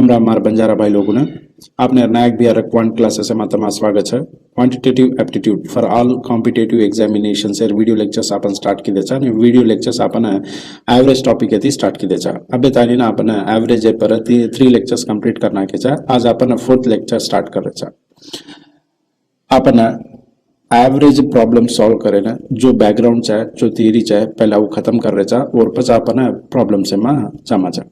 राम राम मार बंजारा भाई लोगों ने आपने नायक बिहार क्वांट क्लासेस में तमाम स्वागत है। Quantitative aptitude for all competitive examination से वीडियो लेक्चर्स आपण स्टार्ट की देचा आणि व्हिडिओ लेक्चर्स आपण एवरेज टॉपिक येती स्टार्ट की देचा। अबे तानी ना आपण एवरेज पर 3 लेक्चर्स कंप्लीट करना के चा। आज आपण 4th लेक्चर स्टार्ट करायचा। आपण एवरेज प्रॉब्लम सॉल्व करेना जो बैकग्राउंड है जो थियरी है पहला वो खत्म कर रेचा और પછી आपण प्रॉब्लम से में जमाचा।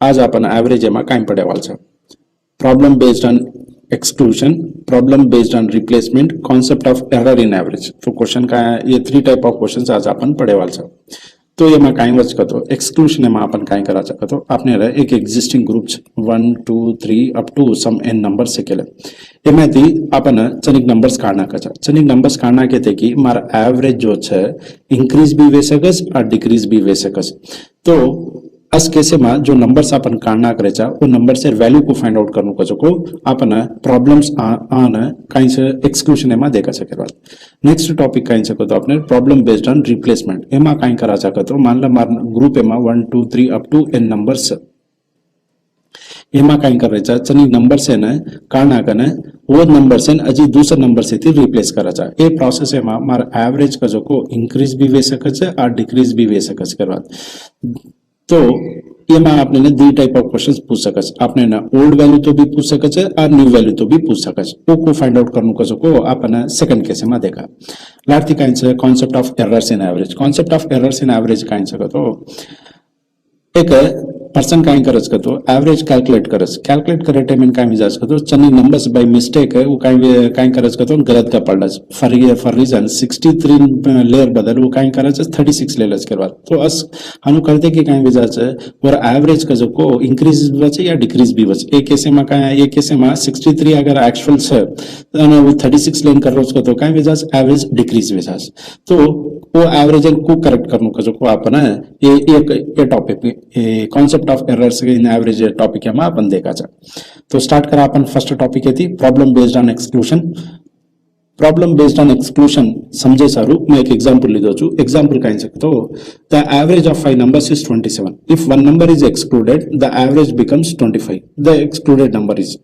आज अपन एवरेज में कहीं पड़े वाल छे problem based on exclusion, problem based on replacement, concept of error in average. तो क्वेश्चन का ये 3 टाइप ऑफ क्वेश्चंस आज अपन पड़े वाल छे। तो ये में कहीं वच कतो एक्सक्लूजन में अपन कहीं करा सकतो आपने एक existing group 1 2 3 up to some n number से केले एमांथी अपन चनिक नंबर्स काढना कचा। चनिक नंबर्स काढना के ते की मारा एवरेज जो छे इंक्रीज भी वे सकस और डिक्रीज भी वे सकस। तो अस केसे में जो नंबर्स अपन काढना करेचा वो नंबर से वैल्यू को फाइंड आउट करनु कजो को अपन प्रॉब्लम्स आन काई से एक्सक्लूजन में देखा सके बात। नेक्स्ट टॉपिक काई से को तो अपने प्रॉब्लम बेस्ड ऑन रिप्लेसमेंट एमा काई करा सके तो मान ला मार ग्रुप एमा 1 2 3 अप टू एन नंबर्स एमा काई कर रेचा चनी नंबर से न काढना कने वो नंबर से अजी दूसरा नंबर से थी रिप्लेस कराचा। ए प्रोसेस एमा मार एवरेज कजो को इंक्रीज भी वे सकछ और डिक्रीज भी वे सकछ करवा। तो ये में आपने 2 टाइप ऑफ क्वेश्चंस पूछ सकस। आपने ना ओल्ड वैल्यू तो भी पूछ सकस और न्यू वैल्यू तो भी पूछ सकस। वो को फाइंड आउट करनु कसो को आपने सेकंड केस में देखा। लार्थी काइन से concept of errors in average. Concept of errors in average काइन से तो एक पर्सन काई करस तो एवरेज कैलकुलेट करे टाइम काई विजाज तो चनी नंबर्स बाय मिस्टेक है वो काई करस तो गलत का पड़स फॉर रीजन 63 लेयर बदल वो काई करस 36 ले लस करवा। तो अस हनु करते कि काई विजाज और एवरेज का जो को इंक्रीज बचे या डिक्रीज भी बचे। एक केस में काई एक केस में 63 अगर एक्चुअल से वो 36 लेन कर रोज तो काई विजाज एवरेज डिक्रीज विजाज। तो वो एवरेज को करेक्ट करनु का जो को अपन ये topic concept of errors in average topic में अपन देखा जा। तो स्टार्ट करा अपन फर्स्ट टॉपिक है थी problem based on exclusion. Problem based on exclusion समझे सारू मैं एक एग्जांपल ली दो छु। एग्जांपल काइन सकतो the average of 5 numbers is 27 if one number is excluded the average becomes 25 the excluded number is.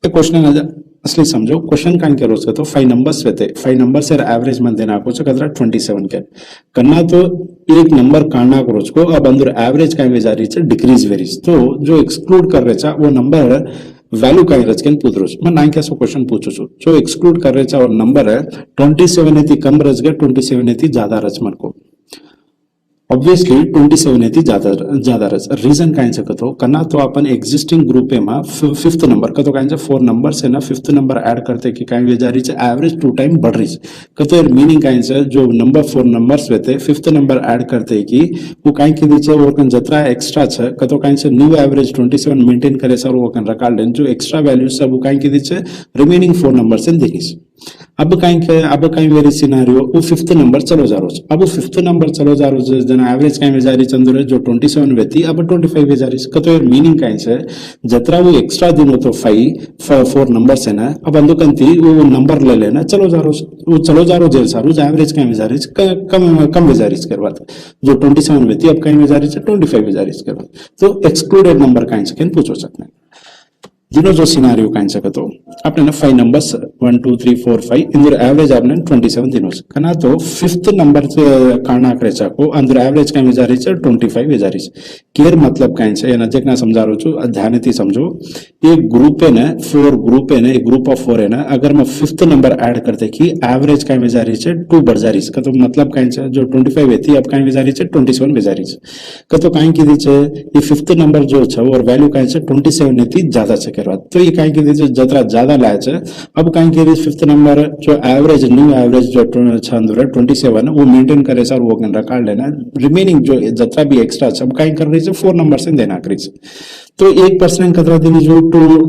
ये क्वेश्चन असली समझो क्वेश्चन काइन के रोज तो 5 नंबर्स वेते 5 नंबर से एवरेज मन देना को कदरा 27 के करना तो एक नंबर काढना को रोज को अब अंदर एवरेज काई वे जा रही है डिक्रीज वेरीज। तो जो एक्सक्लूड कर रहे वो नंबर वैल्यू काई रच के पूछ रोज मैं नाइन कैसो क्वेश्चन पूछू छु। जो एक्सक्लूड कर रहे और नंबर है 27 है कम रच गए 27 है ज्यादा रच मन को ऑब्वियसली 27 है ज्यादा रच। रीजन काइन से कतो करना तो अपन एग्जिस्टिंग ग्रुप में फिफ्थ नंबर कतो काइन से 4 नंबर से ना फिफ्थ नंबर ऐड करते कि काइन वे जा रही है एवरेज 2 टाइम बढ़ रही कतो मीनिंग काइन से जो नंबर 4 नंबर्स वेते फिफ्थ नंबर ऐड करते कि वो काइन की दीचे वो कन जतरा एक्स्ट्रा छ कतो काइन से न्यू एवरेज 27 मेंटेन करे सर वो कन रिकॉर्ड लेन जो एक्स्ट्रा वैल्यू सब वो काइन की दीचे रिमेनिंग 4 नंबर से देनी। अब कहीं वेरी सिनेरियो वो फिफ्थ नंबर चलो जा रोज अब फिफ्थ नंबर चलो जा रोज जना एवरेज कहीं वे जा रही चंद्र जो 27 वेती अब 25 वे जा रही कतो यार मीनिंग कहीं से जतरा वो एक्स्ट्रा दिन तो 4 नंबर से ना अब अंदुकंती वो नंबर ले लेना चलो जा रोज वो चलो जा रोज सारू एवरेज कहीं वे जा रही कम वे जा रही करवा जो 27 वेती अब कहीं वे जा रही 25 वे जा रही करवा। तो एक्सक्लूडेड नंबर कहीं से पूछो सकते हैं दिनों जो सिनेरियो काइन सके तो आपने 5 नंबर्स 1 2 3 4 5 इंदर एवरेज आपने 27 दिनों से करना तो फिफ्थ नंबर से काढना करेचा को अंदर एवरेज काई जा रही है 25 वे जा रही है। क्लियर मतलब काइन से ना जेकना समझा रो छु ध्यानથી समझो एक ग्रुप है ना 4 ग्रुप है ना एक ग्रुप ऑफ 4 है ना अगर मैं फिफ्थ नंबर ऐड करते कि एवरेज काई जा रही है 2 बढ़ जा रही है तो मतलब काइन से जो 25 थी अब काई जा रही है 27 वे जा रही है तो काई की दी ये फिफ्थ नंबर जो छ और वैल्यू काई से 27 थी ज्यादा से तो ये कहीं की जतरा ज्यादा लाया है अब कहीं की फिफ्थ नंबर जो एवरेज न्यू एवरेज जो 27 वो मेंटेन करे सर वो रिकॉर्ड लेना रिमेनिंग जो जतरा भी एक्स्ट्रा सब कहीं कर रही है 4 नंबर से देना करी। तो एक पर्सन कतरा दिनी जो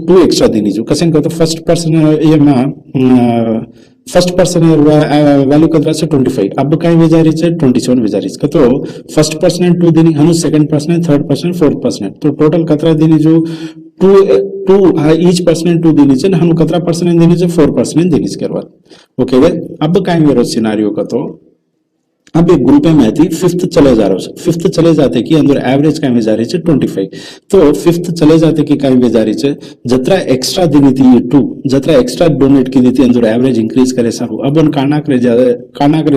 2 एक्स्ट्रा दिनी जो कसें तो फर्स्ट पर्सन ये फर्स्ट पर्सन वैल्यू कतरा से 25 अब कहीं वे जा रही है 27 वे जा रही है तो फर्स्ट पर्सन 2 दिनी हनु second person third person fourth person तो टोटल कतरा दिनी जो 2 ईच पर्सन 2 दिनी से हनु कतरा पर्सन दिनी से 4 पर्सन दिनी करवा। ओके वे अब कहीं वे सिनेरियो का तो अब एक ग्रुप में थी फिफ्थ चले जा रहा है, फिफ्थ चले जाते कि अंदर एवरेज कहीं भी जा रही है 25, तो फिफ्थ चले जाते कि कहीं भी जा रही है जतरा एक्स्ट्रा दी थी 2 जतरा एक्स्ट्रा डोनेट की दी थी अंदर एवरेज इंक्रीज करे सारू अब उन काना करे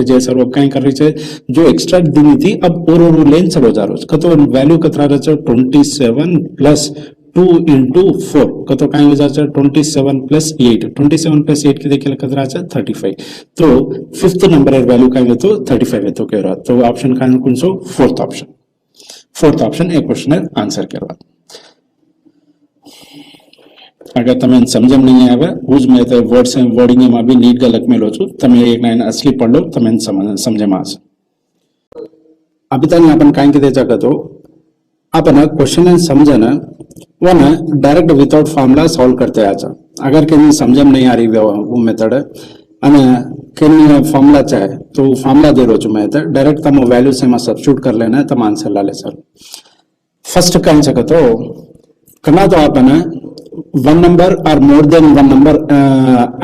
जे सारू अब कहीं कर रही है जो एक्स्ट्रा दी थी अब और लेन चलो जा रहा है कतो वैल्यू कतरा रहे 27 प्लस 2 into 4 कतो कहीं हो जाता है 27 plus 8 27 plus 8 की देखिए कतरा है 35 तो फिफ्थ नंबर वैल्यू कहीं है तो 35 है तो कह रहा तो ऑप्शन कहीं कौन सो फोर्थ ऑप्शन एक क्वेश्चन आंसर कह रहा अगर तमें समझ नहीं आवे हुज में तो वर्ड्स एंड वर्डिंग में भी नीट गलत में लो छु तमें एक लाइन असली पढ़ लो तमें समझे मास अभी तक अपन कहीं के दे जाकर तो अपन क्वेश्चन समझना वो ना डायरेक्ट विदाउट फॉर्मूला सॉल्व करते आजा अगर कहीं समझ में नहीं आ रही वो मेथड અને કઈ ફોર્મ્યુલા ચાહે તો ફોર્મ્યુલા દે રહ્યો છું મેં ડાયરેક્ટ તમે વેલ્યુસ એમાં સબસ્ટિટ્યુટ કરી લેને તમે આન્સર લા લે સર ફર્સ્ટ કહી શકો તો કના તો આપણને वन नंबर और more than one number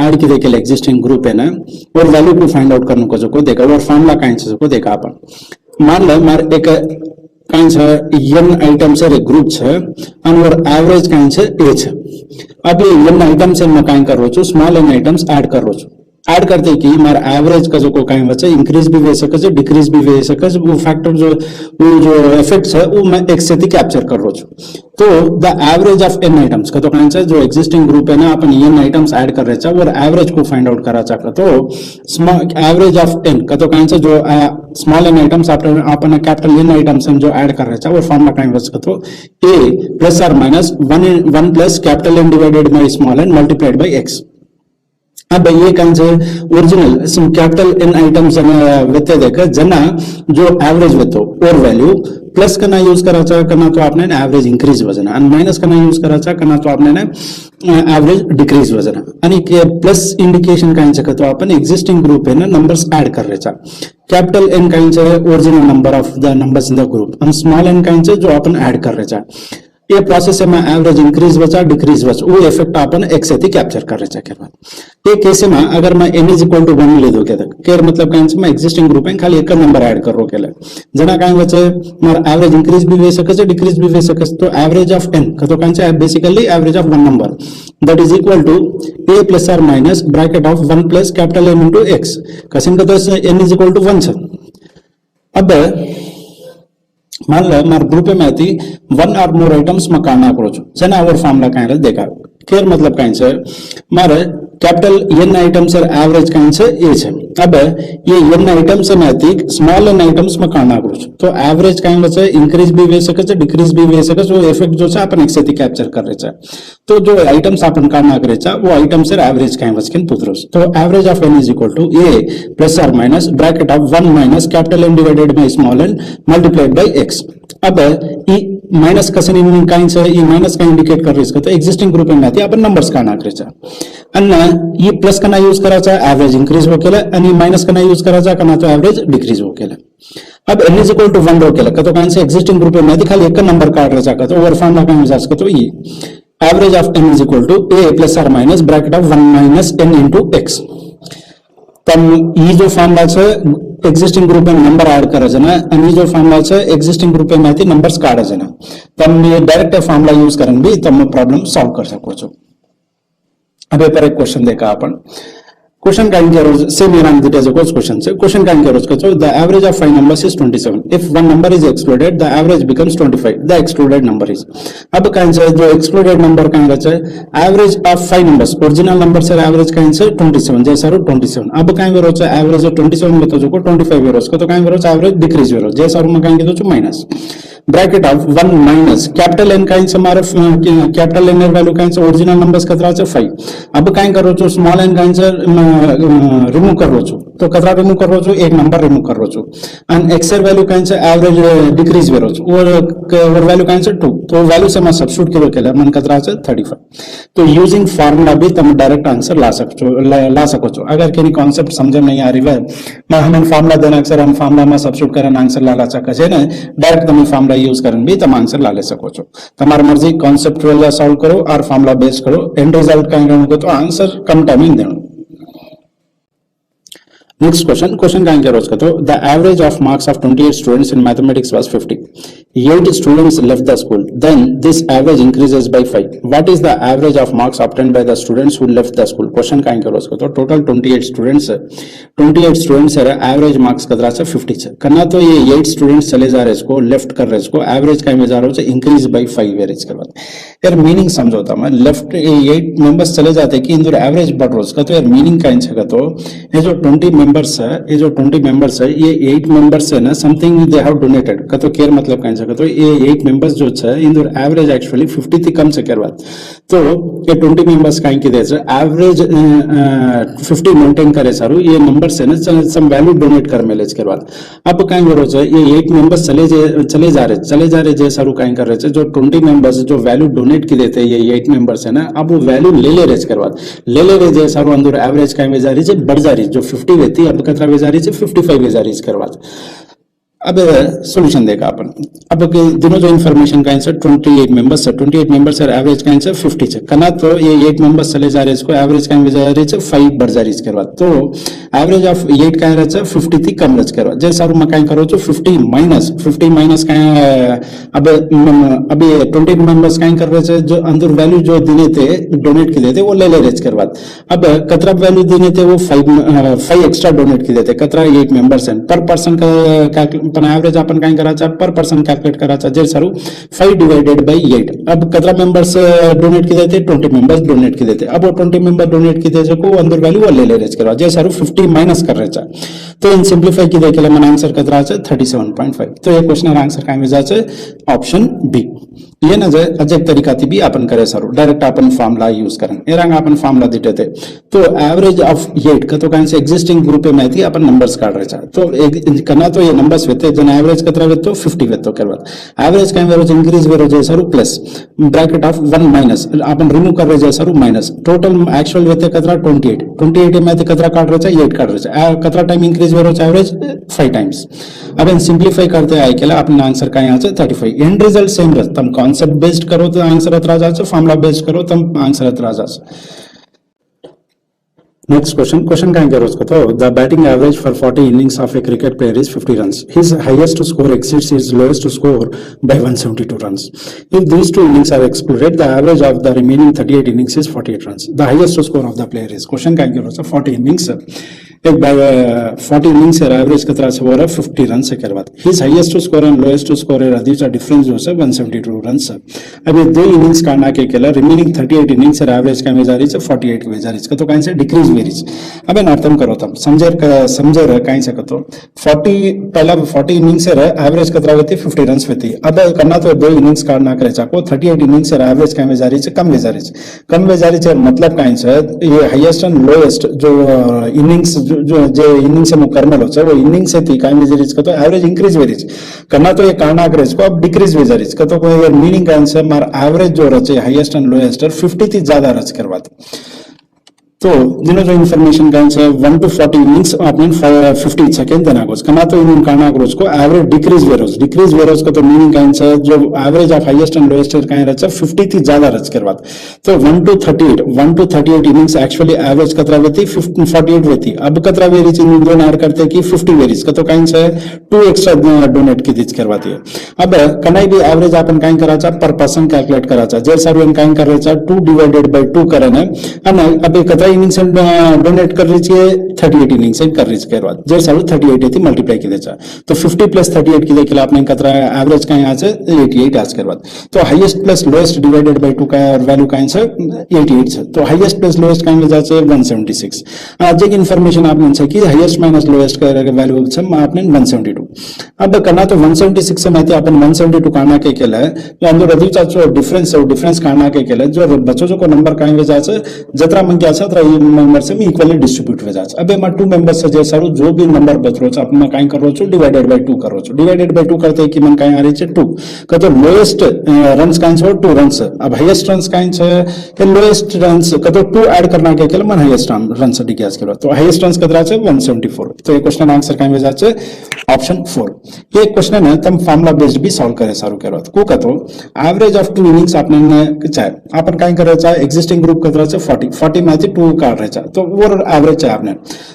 add की देखे एग्जिस्टिंग ग्रुप है ना और वैल्यू को फाइंड आउट करने को जो को देखा और फॉर्मूला कहीं से को देखा अपन मान लो मार एक कहीं से n आइटम से एक ग्रुप है और एवरेज कहीं से a है अब ये n आइटम से मैं कहीं कर रहा हूँ स्मॉल n आइटम्स ऐड कर रहा हूँ ऐड करते कि हमारा एवरेज का जो को कहीं बचे इंक्रीज भी वे सके डिक्रीज भी वे सके वो फैक्टर जो इफेक्ट्स है वो मैं एक से कैप्चर कर रहा हूँ तो the average of n items का तो कहीं से जो एग्जिस्टिंग ग्रुप है ना अपन n आइटम्स ऐड कर रहे हैं और एवरेज को फाइंड आउट करा चाहता तो एवरेज ऑफ n का तो कहीं से जो स्मॉल n आइटम्स अपन कैपिटल n आइटम्स जो ऐड कर रहे हैं और फॉर्मूला कहीं बच तो a प्लस और minus 1 plus capital n divided by small n multiplied by x अब ये कौन से ओरिजिनल कैपिटल n आइटम्स वेते देखा जना जो एवरेज वेतो और वैल्यू प्लस करना यूज करा चाह करना तो आपने एवरेज इंक्रीज वजना और माइनस करना यूज करा चाह करना तो आपने एवरेज डिक्रीज वजना आणि प्लस इंडिकेशन कहीं से तो अपन एग्जिस्टिंग ग्रुप है ना नंबर्स ऐड कर रहे चा कैपिटल n कहीं से original number of the numbers in the group और स्मॉल n कहीं से जो अपन ऐड कर रहे चा ये प्रोसेस में एवरेज इंक्रीज बचा डिक्रीज बचा वो इफेक्ट अपन एक से कैप्चर कर रहे हैं ये केस में अगर मैं n इज इक्वल टू 1 ले दो केर मतलब कहीं से मैं एग्जिस्टिंग ग्रुप है खाली एक नंबर ऐड कर रो केले जना कहीं बचे मार एवरेज इंक्रीज भी वे सके डिक्रीज भी वे सके तो एवरेज ऑफ n का तो कहीं से basically average of one number that is equal to a plus और minus bracket of 1 plus capital n into x कसिन का तो n इज इक्वल टू 1 है अब मान लो मार ग्रुप में थी 1 और मोर आइटम्स में काना करो जना और फॉर्मूला कहीं देखा केर मतलब कहीं से मारे कैपिटल n आइटम्स और एवरेज कहीं से a है अब ये n आइटम्स में थी स्मॉल n आइटम्स में काना करो तो एवरेज कहीं बचे इंक्रीज भी वे सके डिक्रीज भी वे सके जो इफेक्ट जो है अपन एक से कैप्चर कर रहे हैं तो जो आइटम्स अपन काना करे वो आइटम्स और एवरेज कहीं बच के पुत्र तो average of n is equal to a plus और minus bracket of 1 minus capital n divided by small n multiplied by x अब ये माइनस का कहीं से ये माइनस का इंडिकेट कर रही है तो एग्जिस्टिंग ग्रुप में आती है अपन नंबर्स का ना करे अन्ना ये प्लस का ना यूज करा एवरेज इंक्रीज हो केला आणि माइनस का ना यूज करा कना तो एवरेज डिक्रीज हो केला अब n इज इक्वल टू 1 रो केला तो कहीं से एग्जिस्टिंग ग्रुप में खाली एक नंबर काट रहा चाहता तो ओवर फॉर्मूला कहीं जा सकता तो ये average of n is equal to a plus और minus bracket of 1 minus n into x तब ये जो फॉर्मूला છે एग्जिस्टिंग ग्रुप में नंबर ऐड करे जना आणि जो फॉर्मूला છે एग्जिस्टिंग ग्रुप में थी नंबर्स काढे जना तब ये डायरेक्ट फॉर्मूला यूज करन भी तब प्रॉब्लम सॉल्व कर सको छो अब पर एक क्वेश्चन देखा अपन क्वेश्चन का करो सेम ये नाम दिया जो क्वेश्चन से क्वेश्चन का करो तो the average of 5 numbers is 27 if one number is excluded the average becomes 25 the excluded number is अब कहीं से जो एक्सक्लूडेड नंबर कहीं बचे average of 5 numbers original number से एवरेज कहीं से 27 जैसा 27 अब कहीं वेरो एवरेज 27 में तो जो 25 वेरो तो कहीं वेरो एवरेज डिक्रीज वेरो जैसा में कहीं तो minus bracket of 1 minus capital n कहीं से हमारे कैपिटल n वैल्यू कहीं से ओरिजिनल नंबर्स कतरा से 5 अब कहीं करो जो स्मॉल n कहीं से रिमूव कर रो तो कतरा रिमूव कर रो एक नंबर रिमूव कर रो एंड x वैल्यू कहीं से एवरेज डिक्रीज वेरो और वैल्यू कहीं से 2 तो वैल्यू से मैं सब्स्टिट्यूट करो केला मन कतरा से 35 तो यूजिंग फार्मूला भी तुम डायरेक्ट आंसर ला सको छो अगर कोई कांसेप्ट समझ नहीं आ रही है मैं हमें फार्मूला देना अक्सर हम फार्मूला में सब्स्टिट्यूट करन आंसर ला सके छे ने डायरेक्ट तुम फार्मूला यूज करन भी तुम आंसर ला ले सको छो तुम्हारी मर्जी कॉन्सेप्चुअल सॉल्व करो और फार्मूला बेस्ड करो एंड रिजल्ट कहीं रहने तो आंसर कम टाइम में देनो Next question काय करो उसका तो the average of marks of 28 students in mathematics was 50. 8 students left the school. Then this average increases by 5. What is the average of marks obtained by the students who left the school? Question काय करो उसका तो total 28 students है. 28 students है average marks कदरा से 50 से. करना तो ये 8 students चले जा रहे इसको left कर रहे इसको average काय में जा रहा है increase by 5 average करवा. यार मीनिंग समझौता मैं left 8 members चले जाते कि इंदर average बढ़ रहा उसका तो यार मीनिंग का इंच का तो ये जो 20 members है ये जो 20 members है ये 8 members है ना something they have donated का तो केयर मतलब का इंच का तो ये 8 members जो है इंदर average actually 50 थी कम से केयर बात तो ये 20 members का इनकी देश average 50 maintain करे सारू ये numbers है ना some value donate कर मिलेज केयर बात अब क्या हो रहा है ये 8 members चले जा रहे जैसे सारू क्या कर रहे हैं जो 20 members जो value donate की देते हैं ये 8 members है ना अब वो value ले रहे करवा जैसे सारू अंदर average क्या में जा रही है बढ़ जा रही जो 50 रहती अब कतरा वे जा रही है 55 वे जा रही करवा अब सॉल्यूशन देखा अपन अब दोनों जो इन्फॉर्मेशन का आंसर 28 मेंबर्स है 28 मेंबर्स है एवरेज का आंसर 50 है करना तो ये 8 मेंबर्स चले जा रहे इसको एवरेज का जा रही है 5 बढ़ जा रही इसके बाद तो एवरेज ऑफ 8 का रहता है 50 थी कम रच करवा जैसे सारू मकान करो तो 50 माइनस का अब ये 20 मेंबर्स का कर रहे थे जो अंदर वैल्यू जो देने थे डोनेट की देते वो ले रेच करवा अब कतरा वैल्यू देने थे वो 5 एक्स्ट्रा डोनेट की देते कतरा 8 मेंबर्स है पर पर्सन का पण एवरेज आपण काय करायचा पर पर्सन कैलकुलेट करायचा जे सारू 5 डिवाइडेड बाय 8 अब कितना मेंबर्स डोनेट की देते 20 मेंबर्स डोनेट की देते अब वो 20 मेंबर डोनेट की देते को अंदर वैल्यू वो ले रेच करवा जे सारू 50 माइनस कर रहा तो इन सिंप्लीफाई की देखेला मन आंसर कितना आहे 37.5 तो ये क्वेश्चन आंसर काय जाचे ऑप्शन बी ये ना जे अजब तरीका थी भी अपन करे सारू डायरेक्ट अपन फॉर्मूला यूज करें ये रंग अपन फॉर्मूला देते थे तो एवरेज ऑफ 8 का तो कहीं से एग्जिस्टिंग ग्रुप में थी अपन नंबर्स काट रहे तो करना तो ये नंबर्स वेते जन एवरेज कितना वेतो 50 वेतो करवा एवरेज का एवरेज इंक्रीज वेरो जे सारू plus bracket of 1 minus upon remove कर रहे जे सारू माइनस टोटल एक्चुअल वेते कितना 28 में कितना काट रहे 8 काट रहे कितना टाइम इंक्रीज वेरो एवरेज 5 टाइम्स अब इन सिंप्लीफाई करते आए केला अपना आंसर का यहाँ से 35 एंड रिजल्ट सेम रह तम कॉन्सेप्ट बेस्ड करो तो आंसर अतरा जाचे फॉर्मूला बेस्ड करो तम आंसर अतरा जाचे नेक्स्ट क्वेश्चन क्या करो उसको तो the batting average for 40 innings of a cricket player is 50 runs his highest score exceeds his lowest score by 172 runs if these two innings are excluded the average of the remaining 38 innings is 48 runs the highest score of the player is question क्या करो 40 innings एक 40 innings है average कितना से हो रहा है 50 run से करवा his highest score and lowest score है दीस आर डिफरेंस जो है 172 रन्स अब ये दो इनिंग्स का ना के केला रिमेनिंग 38 इनिंग्स है एवरेज का में जा रही है 48 में जा रही है तो कहीं से डिक्रीज वेरीज अब इन अर्थम करो तब समझे रहे कहीं से तो 40 पहला 40 इनिंग्स है एवरेज कितना होती है 50 रन्स होती अब करना तो दो इनिंग्स का ना करे चाको 38 इनिंग्स है एवरेज का में जा रही है कम में जा रही है मतलब कहीं से ये हाईएस्ट एंड लोएस्ट जो इनिंग्स जो इनिंग से मुकरमल हो वो इनिंग से थी कायम वेरीज का तो एवरेज इंक्रीज वेरीज करना तो ये कारणा करेज को अब डिक्रीज वेरीज का तो कोई मीनिंग का आंसर मार एवरेज जो रचे हाईएस्ट एंड लोएस्ट 50 थी ज्यादा रच करवाते तो जिन्हों जो इन्फॉर्मेशन का आंसर 1 to 40 इनिंग्स आपने 50 सेकंड देना को करना तो इन करना करोज को एवरेज डिक्रीज वेरोज का तो मीनिंग का आंसर जो average of highest and lowest का रचा 50 थी ज्यादा रच करवाते तो 1 to 38 इनिंग्स एक्चुअली एवरेज कतरा वेती 48 वेती अब कतरा वेरीज इन दोनों ऐड करते कि 50 वेरीज का तो कहीं से 2 एक्स्ट्रा डोनेट की दीज करवाती है अब कनाई भी एवरेज अपन कहीं कराचा पर पर्सन कैलकुलेट कराचा जैसे सारू कहीं कर रहा 2 डिवाइडेड बाय 2 करना है अब कतरा इनिंग्स डोनेट कर लीजिए 38 इनिंग्स कर लीजिए बाद जैसे सारू 38 थी मल्टीप्लाई की देचा तो 50 प्लस 38 की देखिए आपने कतरा एवरेज का यहाँ से 88 आज कर बाद तो highest plus lowest divided by 2 का वैल्यू का आंसर 88 है तो हाईएस्ट प्लस लोएस्ट का वजह से 176 आज एक इन्फॉर्मेशन आपने से कि हाईएस्ट माइनस लोएस्ट का वैल्यू आपने 172 अब करना तो 176 से माहिती आपण 172 काढना के केलं जो अंदर अधिकचा जो डिफरेंस काढना के केलं जो बच्चों को नंबर काय वजह से जत्रा मन के असा मेंबर से इक्वली डिस्ट्रीब्यूट हो जाए अब मैं 2 मेंबर्स से जैसा जो भी नंबर बच रो छ अपन काय करो छ डिवाइडेड बाय 2 करो छ डिवाइडेड बाय 2 करते कि मन काय आ रही है 2 का तो लोएस्ट रन्स काय छ 2 रन्स अब हाईएस्ट रन्स काय छ के लोएस्ट रन्स का तो 2 ऐड करना के केलं मन हाईएस्ट रन्स डिग्यास करो तो हाईएस्ट रन्स कितना है 174 तो ये क्वेश्चन आंसर काय वजह से ऑप्शन 4 ये क्वेश्चन है तम फॉर्मूला बेस्ड भी सॉल्व करे सारू करत को का तो एवरेज ऑफ 2 इनिंग्स आपने चाहे अपन काय करायचा एक्झिस्टिंग ग्रुप कितना है 40 में 2 काट रहे तो वो एवरेज चाहिए आपने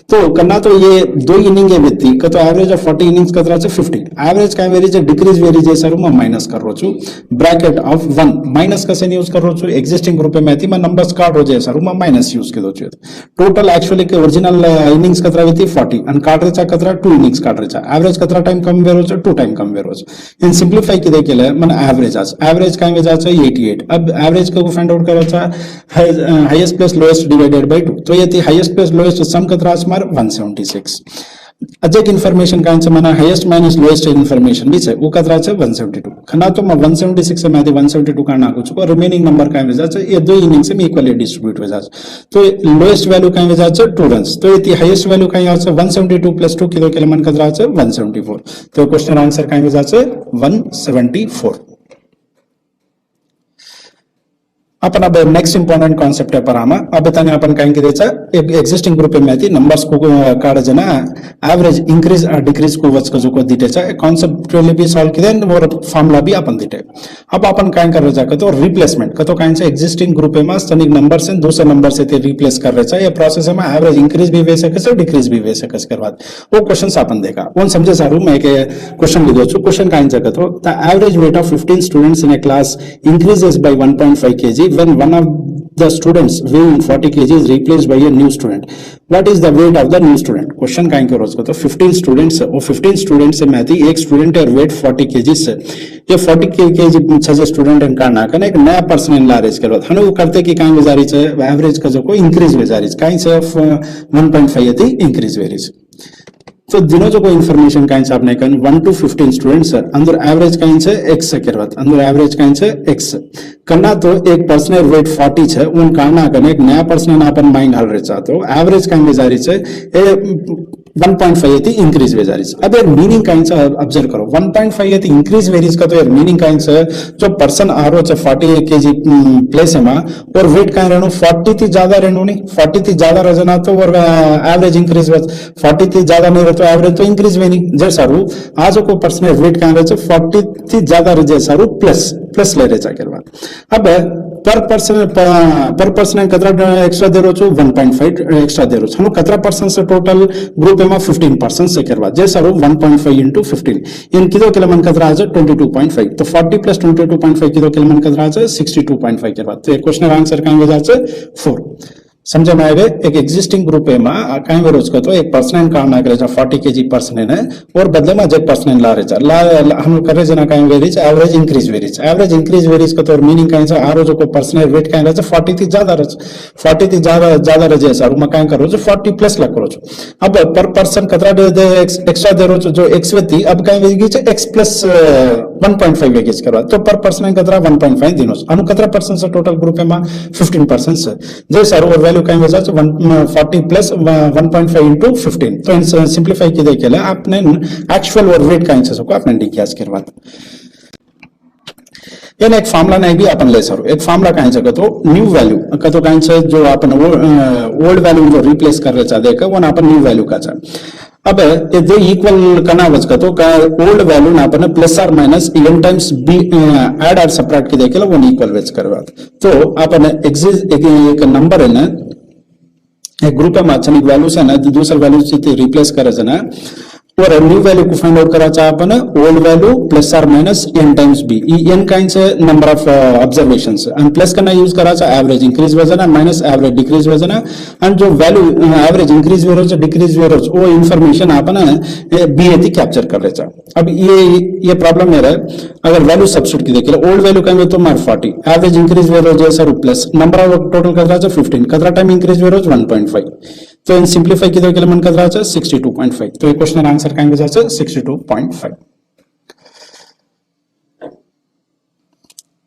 तो करना तो ये 2 इनिंग है व्यक्ति का तो एवरेज ऑफ 40 इनिंग्स कतरा છે 50 एवरेज का वेरीज डिक्रीज वेरीज है सर मैं माइनस कर रो छु ब्रैकेट ऑफ 1 माइनस कसे यूज कर रो छु एक्जिस्टिंग ग्रुप में थी मैं नंबर्स काट हो जाए सर मैं माइनस यूज कर दो छु टोटल एक्चुअली के ओरिजिनल इनिंग्स कतरा वेती 40 अन काट रे कतरा 2 इनिंग्स काट रे एवरेज कतरा टाइम कम वेरो छ 2 टाइम कम वेरो इन सिंपलीफाई की देखेले मन एवरेज आज एवरेज का वेजा छ 88 अब एवरेज को फाइंड आउट करो छ highest plus lowest divided by 2 तो ये थी हाईएस्ट प्लस लोएस्ट सम कतरा छ मार 176 अजक इन्फॉर्मेशन का आंसर माना हाईएस्ट माइनस लोएस्ट इन्फॉर्मेशन भी है वो कतरा छ 172 खना तो मैं 176 से माथे 172 का नाको छु रिमेनिंग नंबर का वेजा छ ये 2 इनिंग से इक्वली डिस्ट्रीब्यूट वेजा तो लोएस्ट वैल्यू का वेजा छ 2 रन्स तो ये हाईएस्ट वैल्यू का यहाँ छ 172 प्लस 2 किलो के मन कतरा छ 174 तो क्वेश्चन आंसर का वेजा छ 174 अपन अब नेक्स्ट इंपॉर्टेंट कॉन्सेप्ट है पर आमा अब बताने अपन कहीं के देचा एक एग्जिस्टिंग ग्रुप में थी नंबर्स को काढ जना एवरेज इंक्रीज और डिक्रीज को वच को दिटेचा कॉन्सेप्चुअली भी सॉल्व किदे और फॉर्मूला भी अपन दिटे अब अपन कहीं कर रहा तो रिप्लेसमेंट तो कहीं से एग्जिस्टिंग ग्रुप में तनिक नंबर से दूसरे नंबर से ते रिप्लेस कर रहा ये प्रोसेस में एवरेज इंक्रीज भी वे सके से डिक्रीज भी वे सके के बाद वो क्वेश्चंस अपन देखा वो समझे सारू मैं के क्वेश्चन लिखो छु क्वेश्चन कहीं जगह तो the average weight of 15 students in a class increases by 1.5 kg when one of the students weighing 40 kg is replaced by a new student. What is the weight of the new student? Question काइन करो उसको तो 15 students और 15 students से मैं थी एक student है वेट 40 kg से ये 40 kg पूछा जो स्टूडेंट इनका ना करना एक नया पर्सन इन लारेज करो हनु वो करते कि काइन गुजारी है एवरेज का जो को इंक्रीज गुजारी काइन से 1.5 थी इंक्रीज वेरीज तो दिनों जो कोई इन्फॉर्मेशन काइन से आपने कन 1 to 15 स्टूडेंट्स अंदर एवरेज काइन से x से करवत अंदर एवरेज काइन से x करना तो एक पर्सन वेट 40 છે उन काना कने एक नया पर्सन अपन माइंड हाल रे चाहतो एवरेज काइन बेजारी છે ए 1.5 थी इंक्रीज वेजारीज अब यार मीनिंग काइन से ऑब्जर्व करो 1.5 थी इंक्रीज वेरीज का तो यार मीनिंग काइन से जो पर्सन आ रो छ 40 kg प्लेस में और वेट काइन रहनो 40 थी ज्यादा रहनो नहीं 40 थी ज्यादा रजना तो और एवरेज इंक्रीज 40 थी ज्यादा नहीं तो एवरेज तो इंक्रीज में नहीं जैसा रू आज को पर्सन वेट काइन रहे 40 थी ज्यादा रहे जैसा रू प्लस प्लस ले रहे जाकर बाद अब पर पर्सन कतरा एक्स्ट्रा दे रो छु 1.5 एक्स्ट्रा दे रो छु कतरा पर्सन से टोटल ग्रुप में 15% से करवा जैसा रो 1.5 into 15 इन किलो के मन कतरा आ 22.5 तो 40 plus 22.5 किलो के मन कतरा आ 62.5 के बाद तो क्वेश्चन आंसर का हो जाए 4 समझ में आएगा एक एग्जिस्टिंग ग्रुप है मां काई रोज का तो एक पर्सन काम ना करे 40 kg पर्सन है और बदले में जब पर्सन ला रहे ला हम करे जना काई वेरीज एवरेज इंक्रीज वेरीज का तो मीनिंग काई से आरो जो को पर्सन वेट काई रहे 40 थी ज्यादा रहे 40 थी ज्यादा रहे जैसा रूम काई करो जो 40 प्लस लग करो अब पर पर्सन कतरा दे एक्स्ट्रा दे रो जो x वेती अब काई वेगी छ x प्लस 1.5 वेगेज करवा तो पर पर्सन कतरा 1.5 दिनोस अनु कतरा पर्सन से टोटल ग्रुप में 15% से जैसा रो वैल्यू काइन वजह से 40 प्लस 1.5 into 15 तो सिंप्लीफाई की देखेला आपने एक्चुअल और वेट काइन से को आपने डिक्यास करवात यान एक फार्मूला नहीं भी अपन ले सरो एक फार्मूला काइन से तो न्यू वैल्यू का तो काइन से जो अपन ओल्ड वैल्यू जो रिप्लेस कर रहे चाहे का वो ना अपन न्यू वैल्यू का चाहे अब ये दो इक्वल करना वज का तो ओल्ड वैल्यू ना अपन प्लस और minus n times b add और सबट्रैक्ट की देखेला वो इक्वल वेज करवा तो अपन एक नंबर है ना एक ग्रुप में अच्छा वैल्यू से ना दूसरा वैल्यू से रिप्लेस करे जना और न्यू वैल्यू को फाइंड आउट करा चाहे अपन ओल्ड वैल्यू प्लस और minus n times b n काइन से number of observations and plus करना यूज करा चाहे एवरेज इंक्रीज वजना माइनस एवरेज डिक्रीज वजना एंड जो वैल्यू एवरेज इंक्रीज वेरोज डिक्रीज वेरोज वो इंफॉर्मेशन अपन b एती कैप्चर कर ले चाहे अब ये प्रॉब्लम है अगर वैल्यू सब्स्टिट्यूट की देखिए ओल्ड वैल्यू काइन तो मार 40 एवरेज इंक्रीज वेरोज जैसा प्लस नंबर ऑफ टोटल कतरा 15 कतरा टाइम इंक्रीज वेरोज 1.5 तो इन सिंप्लीफाई की तो मन कतरा 62.5 तो ये क्वेश्चन आंसर काइन वजह से 62.5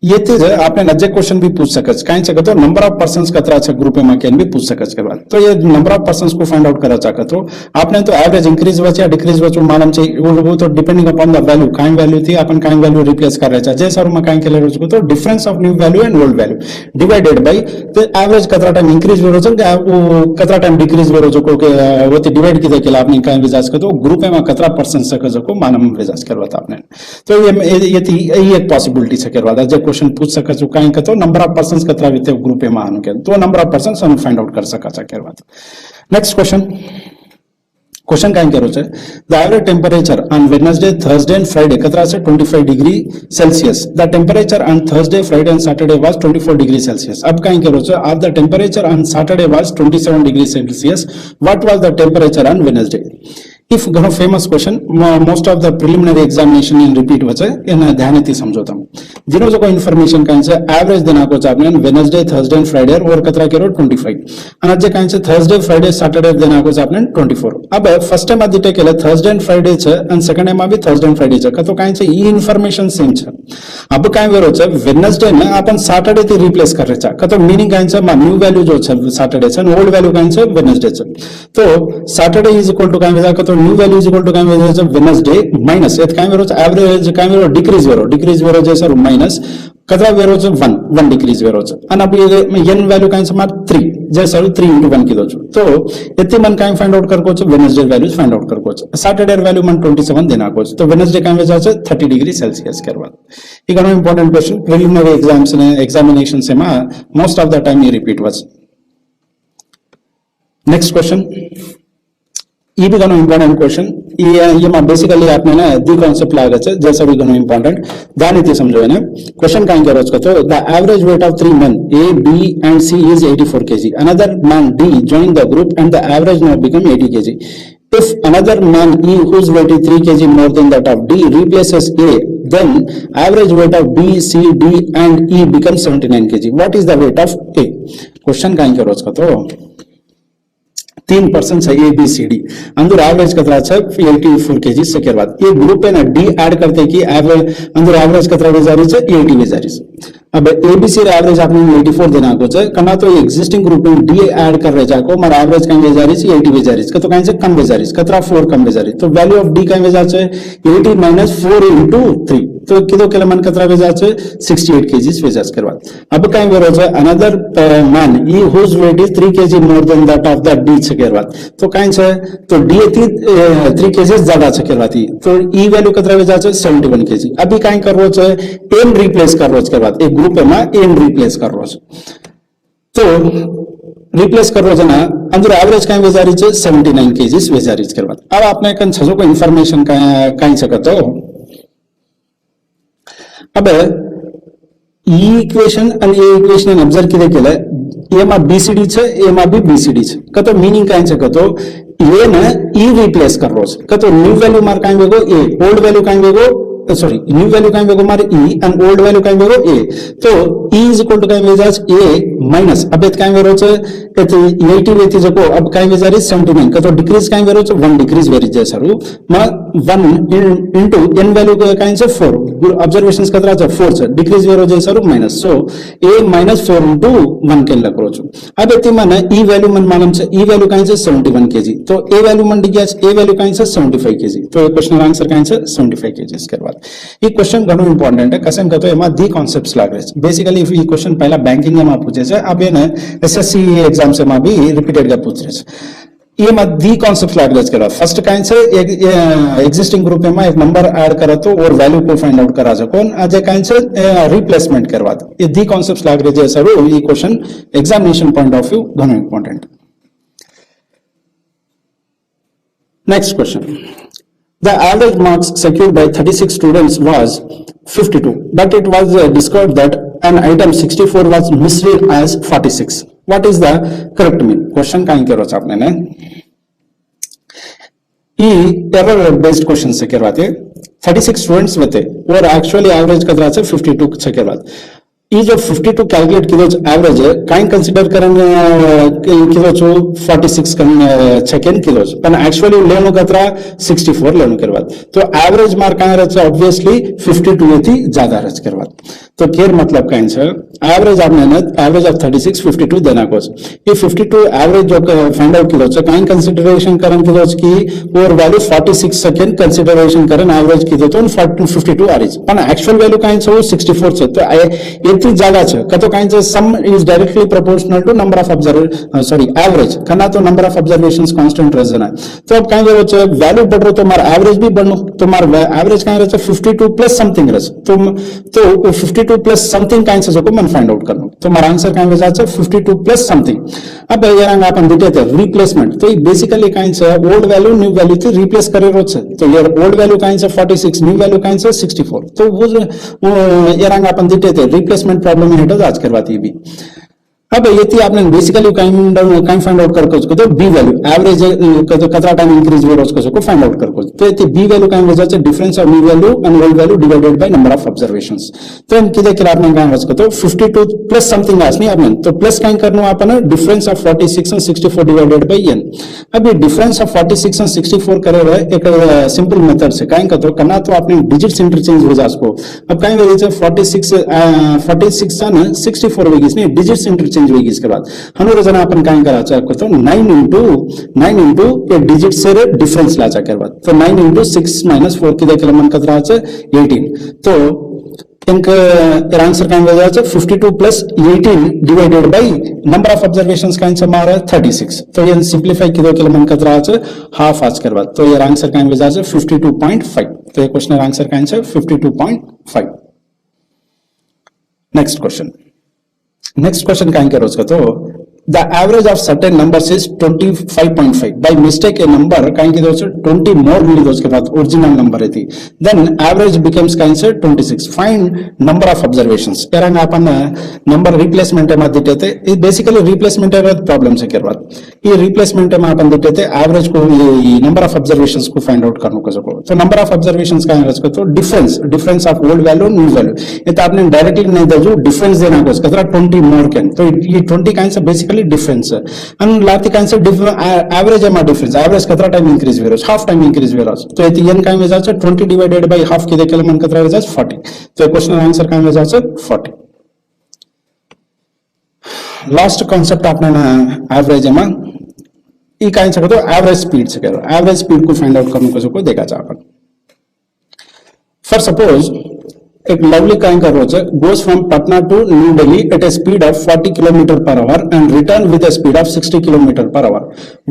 ये चीज है आपने नजर क्वेश्चन भी पूछ सकते काइन से तो नंबर ऑफ पर्संस कतरा अच्छा ग्रुप में कैन भी पूछ सकते के बाद तो ये नंबर ऑफ पर्संस को फाइंड आउट करा चाहते तो आपने तो एवरेज इंक्रीज वच या डिक्रीज वच मालूम चाहिए वो तो डिपेंडिंग अपॉन द वैल्यू काइन वैल्यू थी अपन काइन वैल्यू रिप्लेस कर रहे चाहिए जैसा रूम काइन के ले रहे तो difference of new value and old value divided by तो एवरेज कतरा टाइम इंक्रीज हो रहा वो कतरा टाइम डिक्रीज हो रहा को वो डिवाइड की देके आपने काइन विजाज कर तो ग्रुप में कतरा पर्सन से को मालूम विजाज करवाता आपने तो ये एक पॉसिबिलिटी से करवाता जब क्वेश्चन पूछ सका छो काई के तो नंबर ऑफ पर्सन्स कतरा विते ग्रुप में आनु के तो नंबर ऑफ पर्सन्स हम फाइंड आउट कर सका छ के बात। नेक्स्ट क्वेश्चन काय करो छे the average temperature on Wednesday Thursday and Friday कतरा से 25 degree Celsius the temperature on Thursday Friday and Saturday was 24 degree Celsius. अब काय करो छे of the temperature on Saturday was 27 degree Celsius what was the temperature on Wednesday. If घणो famous question most of the preliminary examination in repeat वचे एना ध्यानथी समझो तम जेनो जो इन्फॉर्मेशन काई छे एवरेज देना को छे आपने वेडनेसडे थर्सडे एंड फ्राइडे और कतरा केरो 25 અને જે કાઈ છે થર્સડે ફ્રાઈડે સેટરડે દેના को छे आपने 24। अब फर्स्ट टाइम दिटे केले थर्सडे एंड फ्राइडे छे અને सेकंड टाइम भी थर्सडे एंड फ्राइडे छे तो काई छे ई इन्फॉर्मेशन सेम छे। अब काई वेरो छे वेडनेसडे ने अपन सैटरडे थी रिप्लेस करे छे तो मीनिंग काई छे न्यू वैल्यू जो छे सैटरडे छे ओल्ड वैल्यू काई छे वेडनेसडे छे तो सैटरडे इज इक्वल टू काई वेजा तो new value is equal to काई वेजा छे वेडनेसडे माइनस एत काई वेरो छे एवरेज काई वेरो डिक्रीज वेरो जे सर माइनस कतरा वेरो छे 1 डिक्रीज वेरो छे અને अब ये n वैल्यू काई छे मार 3 जे सर 3 into 1 कीधो छो तो एते मन काई फाइंड आउट करको छे वेडनेसडे वैल्यूज फाइंड आउट करको छे सैटरडे वैल्यू मन 27 देना को तो वेडनेसडे काई वेजा छे 30 डिग्री सेल्सियस करवा। ई घणो इंपोर्टेंट क्वेश्चन प्रिलिमिनरी एग्जाम्स ने एग्जामिनेशन से मा मोस्ट ऑफ द टाइम ये रिपीट वाज। नेक्स्ट क्वेश्चन ये भी घणो इंपोर्टेंट क्वेश्चन ये में बेसिकली आपने ना दी कॉन्सेप्ट लागे छे जैसे भी घणो इंपोर्टेंट ध्यानथी समझो ने क्वेश्चन काई करो छो तो the average weight of 3 men A B and C is 84 kg another man D joined the group and the average now become 80 kg if another man E whose weight is 3 kg more than that of D replaces A then average weight of B C D and E becomes 79 kg what is the weight of A। Question काई करो छो तो 3 person है A B C D अंदर average कतरा है 84 KG से के बाद ये ग्रुप है ना डी ऐड करते कि अंदर एवरेज कतरा बेजारी है 80 बेजारी। अब एबीसी रे एवरेज आपने 84 देना को छे कना तो एक्जिस्टिंग ग्रुप में डी ऐड कर रे जाको मार एवरेज काई बेजारी है 80 बेजारी तो काई से कम बेजारी कतरा 4 कम बेजारी तो वैल्यू ऑफ डी काई बेजा छे 80 - 4 into 3 तो किलो केला मन कतरा बेजा छे 68 केजीस बेजास करवा। अब काई बेरो छे अनदर मैन ई whose weight is 3 kg more than that of the D छे करवा तो काई छे तो डी थी 3 केजीस ज्यादा छे करवाती तो ई वैल्यू कतरा बेजा छे 71 केजी। अभी काई करवो छे एन रिप्लेस करवो छे करवा एक ग्रुप में एन रिप्लेस करवो छे तो रिप्लेस करवो छे ना अंदर एवरेज काई बेजारी छे 79 केजीस बेजारी करवा। अब आपने कन छजो को इंफॉर्मेशन काई छे तो अब ई इक्वेशन અને એ ઇક્વેશન ને ઓબ્ઝર્વ કરે કેલે એમાં બીસીડી છે એમાં બી બીસીડી છે કતો મીનિંગ કાઈ છે કતો એ ને ઈ રિપ્લેસ કરવો છે કતો ન્યુ વેલ્યુ માર કાઈ વેગો એ ઓલ્ડ વેલ્યુ કાઈ વેગો सॉरी न्यू वैल्यू काई वेगो मार ई एंड ओल्ड वैल्यू काई वेगो ए तो ई इज इक्वल टू काई वेजाज ए माइनस अब एत काई वेरो छे एत 80 वेती जको अब काई वेजारी 79 कतो डिक्रीज काई वेरो छे 1 डिक्रीज वेरी जे सरू मा 1 इनटू एन वैल्यू काई छे 4 ऑब्जर्वेशंस कतरा छे 4 छे डिक्रीज वेरो जे सरू माइनस सो ए -4 into 1 के लखरो छु। अब एती माने ई वैल्यू मन मालूम छे ई वैल्यू काई छे 71 केजी तो ए वैल्यू मन दिया छे ए वैल्यू काई छे 75 केजी तो ये क्वेश्चन आंसर काई छे 75 केजी करवा। ये क्वेश्चन घणो इंपोर्टेंट है कसम कहतो एमा दी कॉन्सेप्ट्स लागे छे बेसिकली ये क्वेश्चन पहला बैंकिंग में पूछे छे अब ये एसएससी एग्जाम से में भी रिपीटेड का पूछ रहे छे ये में दी कॉन्सेप्ट्स लागे छे करा फर्स्ट काई छे एक्जिस्टिंग ग्रुप में एक नंबर ऐड करा तो और वैल्यू को फाइंड आउट करा सको आज काई छे रिप्लेसमेंट करवा ये दी कॉन्सेप्ट्स लागे छे सर ये question examination point of view घणो important. Next question The average marks secured by 36 students was 52, but it was discovered that an item 64 was misread as 46. What is the correct mean? Question काई करो आपने ने ये error based question से करवाते 36 students होते और एक्चुअली एवरेज कतरा छे 52 से करवाते ये जो 52 कैलकुलेट किलो एवरेज है काई कंसीडर करन किलो छो 46 सेकंड किलो पण एक्चुअली लेनो कतरा 64 लेनो करवा तो एवरेज मार्क काई रहे ऑब्वियसली 52 थी ज्यादा रच करवा तो केर मतलब काई छे एवरेज आपने एवरेज ऑफ 36 52 देना को ये 52 एवरेज जो फाइंड आउट किलो छे काई कंसीडरेशन करन किलो की और वैल्यू 46 सेकंड कंसीडरेशन करन एवरेज की तो 52 आ रही पण एक्चुअल वैल्यू काई छे 64 छे तो ये એટલી જાગા છે કે તો કાંઈ છે sum is directly proportional to number of average खना तो नंबर ऑफ ऑब्जर्वेशंस कांस्टेंट रहना है तो अब कहीं रहे वैल्यू बढ़ रहे तो मार एवरेज भी बढ़नो तो मार एवरेज कहीं रहे 52 प्लस समथिंग रहे तो 52 प्लस समथिंग कहीं से जो मन फाइंड आउट करना तो मारा आंसर कहीं रहे 52 प्लस समथिंग अब यार अपन दिखे थे रिप्लेसमेंट तो बेसिकली कहीं से ओल्ड वैल्यू न्यू वैल्यू थी रिप्लेस करे रोज से तो यार ओल्ड वैल्यू कहीं से 46 न्यू वैल्यू कहीं से 64 तो वो यार अपन दिखे थे रिप्लेसमेंट प्रॉब्लम हेड आज करवाती भी अब ये आपने बेसिकली कहीं फाइंड आउट करको तो बी वैल्यू एवरेज कतरा टाइम इंक्रीज हो उसको फाइंड आउट करको तो ये बी वैल्यू कहीं वजह से difference of new value and old value divided by number of observations तो इन किदे के आपने कहीं वजह तो 52 प्लस समथिंग आस नहीं आपने तो प्लस कहीं करनो आपने difference of 46 and 64 divided by n अब ये डिफरेंस ऑफ 46 and 64 करे हुए एक सिंपल मेथड से कहीं का तो करना तो आपने डिजिट्स इंटरचेंज हो जासको अब कहीं वजह से 46 ना 64 वेगिस नहीं डिजिट्स इंटरचेंज वेगी इसके बाद हम रोज अपन कहीं करा चाहे तो 9 इंटू ये डिजिट से डिफरेंस ला चाहे बाद तो 9 इंटू 6 माइनस 4 की देखिए मन कतरा 18 तो इनका आंसर कहीं वजह से 52 plus 18 divided by number of observations कहीं से मारा 36 तो ये सिंपलीफाई की देखिए मन कतरा हाफ आज कर बाद तो ये आंसर कहीं वजह से 52.5 तो ये क्वेश्चन आंसर कहीं से 52.5 नेक्स्ट क्वेश्चन कहीं करो उसका तो the average of certain numbers is 25.5 by mistake a number कहीं की दोस्तों 20 more मिली दोस्तों के बाद original number है थी then average becomes कहीं से 26 find number of observations यार अपन number replacement में देते थे ये basically replacement है problem से क्या बात ये replacement में अपन देते थे average को ये number of observations को find out करने को सको तो number of observations कहीं रखो तो difference of old value new value ये तो आपने directly नहीं दे जो difference देना को उसका 20 more can तो ये 20 कहीं से basically difference and लाती कहीं से average है difference average कितना time increase हो रहा है half time increase हो रहा है तो ये n कहीं वजह से 20 divided by half की देखिए मन कितना वजह से 40 तो क्वेश्चन आंसर कहीं वजह से 40 लास्ट कॉन्सेप्ट आपने ना एवरेज है मां ये कहीं से तो एवरेज स्पीड से करो एवरेज स्पीड को फाइंड आउट करने को देखा जा अपन फॉर सपोज एक लवली काइंड का रोज goes from Patna to New Delhi at a speed of 40 km per hour and return with a speed of 60 km per hour.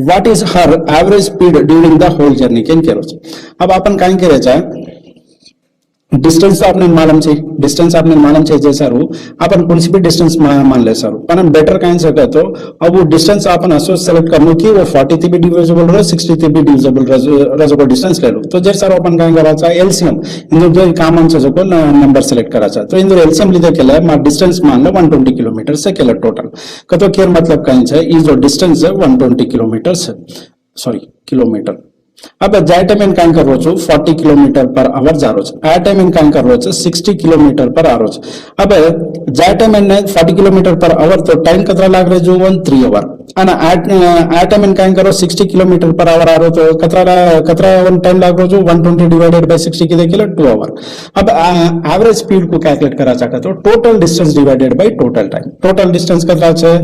What is her average speed during the whole journey? Can के रोज अब अपन kind के रचा distance आपने मालूम चाहिए जैसा रू अपन कौन सी भी डिस्टेंस मान ले सर अपन बेटर काइंड से कहते हो अब वो डिस्टेंस अपन असो सेलेक्ट करनो कि वो 40 थी भी डिविजिबल रहे 60 थी भी डिविजिबल रहे को डिस्टेंस ले लो तो जैसे सर अपन काइंड करा चाहे एलसीएम इन दो कॉमन से जो नंबर सेलेक्ट करा चाहे तो इन दो एलसीएम लीधे केला मार डिस्टेंस मान लो 120 किलोमीटर से केला टोटल कतो केर मतलब काइंड है इज जो डिस्टेंस है 120 किलोमीटर से किलोमीटर अब जाय टाइम इन काइंड करो छो 40 किलोमीटर पर आवर जा रो छे आ टाइम इन काइंड करो छे 60 किलोमीटर पर आ रो छे अब जाय टाइम इन 40 किलोमीटर पर आवर तो टाइम कितना लाग रे जो 3 आवर અને આ ટાઈમ ઇન કાઈન કરો 60 કિલોમીટર પર આવર આરો તો કતરા टाइम लाग रो जो 120 डिवाइडेड बाय 60 की देखिए 2 आवर अब एवरेज स्पीड को कैलकुलेट करा चाहता तो total distance divided by total time total distance कितना है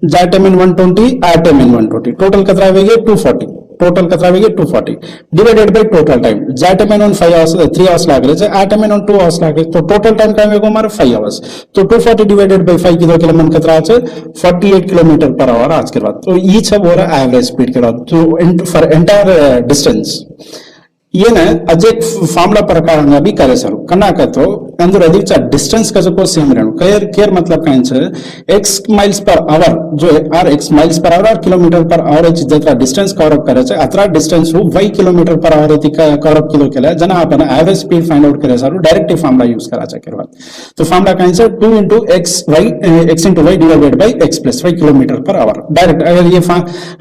जाय टाइम इन 120 आ टाइम इन 120 टोटल कितना आवेगा 240 टोटल कितना आवेगा 240 डिवाइडेड बाय टोटल टाइम जाय टाइम इन 5 आवर्स 3 आवर्स लाग रहे आ टाइम इन 2 आवर्स लाग रहे तो टोटल टाइम का आवेगा हमारा 5 आवर्स तो 240 डिवाइडेड बाय 5 की दो किलोमीटर कितना है 48 किलोमीटर पर आवर आज के बाद तो ये सब हो रहा है एवरेज स्पीड के बाद तो फॉर एंटायर डिस्टेंस ये ना अजय फॉर्मूला प्रकार भी करे सर कना कहतो अंदर अधिक डिस्टेंस का जो सेम रहनो केयर मतलब काइन छे x माइल्स पर आवर जो है r x miles per hour kilometre per hour जितना डिस्टेंस कवर अप करे छे अतरा डिस्टेंस हो y किलोमीटर पर आवर ती कवर अप किलो केला जना अपन एवरेज स्पीड फाइंड आउट करे सर डायरेक्ट फॉर्मूला यूज करा छे करवा तो फॉर्मूला काइन छे 2 into x into y divided by x plus y kilometre per hour direct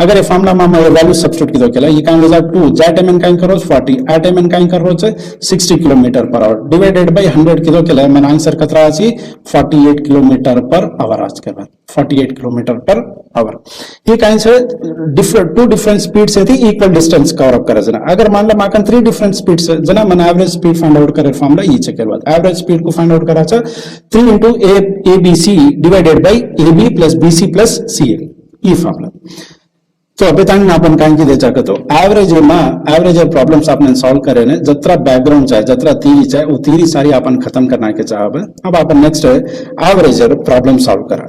अगर ये फॉर्मूला में वैल्यू सब्स्टिट्यूट की दो केला ये काइन हो 2 जाय टाइम इन काइन करो 40 आ टाइम इन काइन करो 60 kilometre per hour divided by 100 kilo के लिए मैंने आंसर कतरा आसी 48 किलोमीटर पर आवर आज के बाद 48 किलोमीटर पर आवर ये काइन से टू डिफरेंट स्पीड से थी इक्वल डिस्टेंस कवर अप करे जना अगर मान लो माकन 3 डिफरेंट स्पीड से जना मन एवरेज स्पीड फाइंड आउट करे फॉर्मूला ये चेक करवा एवरेज स्पीड को फाइंड आउट करा छ 3 into a b c divided by ab plus bc plus ca ये फॉर्मूला तो अभी तक अपन कहीं की चाहे तो एवरेज प्रॉब्लम्स आपने सॉल्व करे ने जतरा बैकग्राउंड चाहे जतरा थीरी चाहे वो थीरी सारी अपन खत्म करना के चाहे अब अपन नेक्स्ट एवरेज प्रॉब्लम सॉल्व करा।